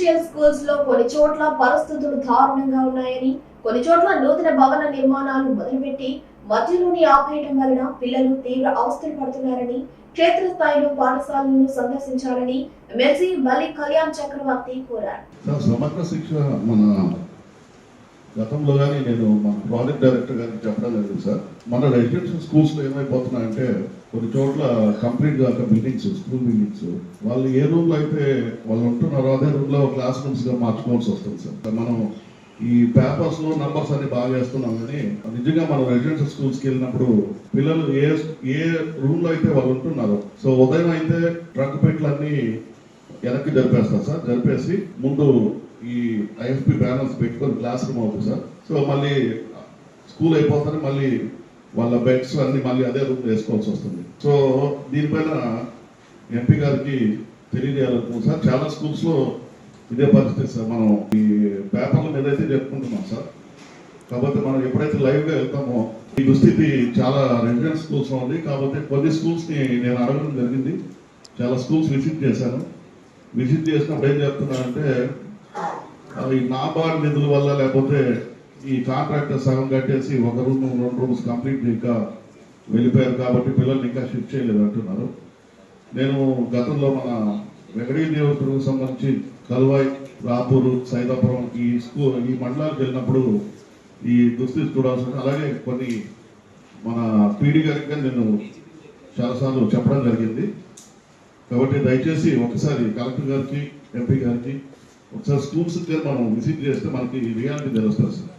Residential schools లో కొన్ని చోట్ల పరిస్థితులు దారుణంగా ఉన్నాయని, కొన్ని చోట్ల నూతన భవన నిర్మాణాలు మొదలుపెట్టి మధ్యలోనే ఆపేయడం వలన పిల్లలు తీవ్ర అవస్థలు పడుతున్నారని, క్షేత్రస్థాయిలో పాఠశాలను సందర్శించాలని ఎమ్మెల్సీ మల్లి కళ్యాణ్ చక్రవర్తి కోరారు. సమగ్ర శిక్ష మన గతంలో కానీ నేను మన ప్రాజెక్ట్ డైరెక్టర్ గారికి చెప్పడం జరిగింది సార్. మన రెసిడెన్షియల్ స్కూల్స్లో ఏమైపోతున్నాయంటే కొన్ని చోట్ల కంప్లీట్గా బిల్డింగ్స్, స్కూల్ బిల్డింగ్స్ వాళ్ళు ఏ రూమ్లో అయితే వాళ్ళు ఉంటున్నారో అదే రూమ్లో క్లాస్ రూమ్స్గా మార్చుకోవాల్సి వస్తుంది సార్. మనం ఈ పేపర్స్లో నంబర్స్ అన్ని బాగా వేస్తున్నాం కానీ నిజంగా మనం రెసిడెన్షియల్ స్కూల్స్కి వెళ్ళినప్పుడు పిల్లలు ఏ రూమ్లో అయితే వాళ్ళు ఉంటున్నారో, సో ఉదయం అయితే ట్రంక్ పెట్లన్నీ వెనక్కి జరిపేస్తారు సార్. జరిపేసి ముందు ఈ ఐఎఫ్పి బ్యానర్స్ పెట్టుకొని క్లాస్ రూమ్ అవుతుంది సార్. సో మళ్ళీ స్కూల్ అయిపోతారు, మళ్ళీ వాళ్ళ బెడ్స్ అన్ని మళ్ళీ అదే రూమ్ వేసుకోవాల్సి వస్తుంది. సో దీనిపైన ఎంపీ గారికి తెలియజేయాలనుకుంటున్నాం సార్. చాలా స్కూల్స్లో ఇదే పరిస్థితి సార్. మనం ఈ పేపర్ల మీద అయితే చెప్పుకుంటున్నాం సార్. కాబట్టి మనం ఎప్పుడైతే లైవ్గా వెళ్తామో ఈ దుస్థితి చాలా రెసిడెన్స్ స్కూల్స్లో ఉంది. కాకపోతే కొన్ని స్కూల్స్ని నేను అడగడం జరిగింది. చాలా స్కూల్స్ విజిట్ చేశాను. విజిట్ చేసినప్పుడు ఏం చెప్తున్నారంటే ఈ నాబార్డ్ నిధుల వల్ల లేకపోతే ఈ కాంట్రాక్టర్ సగం కట్టేసి ఒక రూమ్ 2 రూమ్స్ కంప్లీట్ ఇంకా వెళ్ళిపోయారు కాబట్టి పిల్లల్ని ఇంకా షిఫ్ట్ చేయలేదు అంటున్నారు. నేను గతంలో మన వెంకటగిరి నియోజకవర్గం సంబంధించి కల్వాయ్, రాపూరు, సైదాపురం ఈ మండలాలకు వెళ్ళినప్పుడు ఈ దుస్థితి చూడాల్సి ఉంది. అలాగే కొన్ని మన పీడీ గారికి నేను చాలాసార్లు చెప్పడం జరిగింది. కాబట్టి దయచేసి ఒకసారి కలెక్టర్ గారికి, ఎంపీ గారికి ఒకసారి స్కూల్స్కి మనం విజిట్ చేస్తే మనకి రియాలిటీ తెలుస్తుంది సార్.